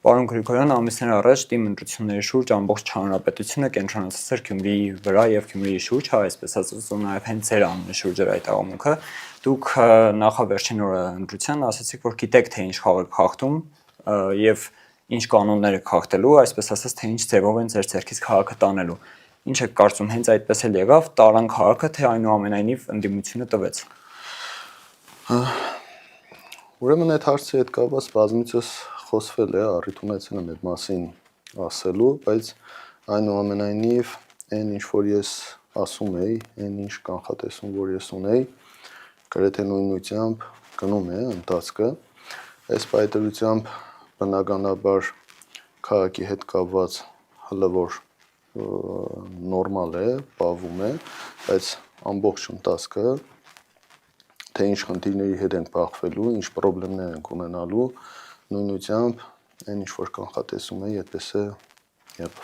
Պարոն Գրիգորյան, ամիսներ առաջ թիմ ընտրությունների շուրջ ամբողջ հանրապետությունը կենտրոնացած էր Գյումրիի վրա եւ Գյումրիի շուրջ, այսպես ասած, ու նաեւ հենց ձեր անունի շուրջ էր այդ աղմուկը։ Դուք նախավերջին օրը ընտրության ասացիք, որ գիտեք թե ինչ խաղ եք խաղթում եւ ինչ կանոններ եք խախտելու, այսպես ասած, թե ինչ ձևով են ձեր ձեռքից քաղաքը տանելու։ Ինչ եք կարծում, հենց այդպես էլ եղավ, տարան քաղաքը, թե այնուամենայնիվ ընդդիմությունը տվեց։ Ուրեմն այդ հարցի հետ կապված բազմիցս խոսվել է, առիթ ունեցել եմ այդ մասին ասելու, բայց այնուամենայնիվ այն ինչ որ ես ասում էի, այն ինչ կանխատեսում որ ես ունեի, գրեթե նույնությամբ գնում է ընթացքը, այս պայմանությամբ բնականաբար քաղաքի հետ կապված հլվոր նորմալ է, պահվում է, բայց ամբողջ ընթացքը թե ինչ խնդիրների հետ ենք բախվելու, ինչ խնդիրներ ենք ունենալու, նույնությամբ այն ինչ որ կանխատեսում էի, այդպես է եղավ։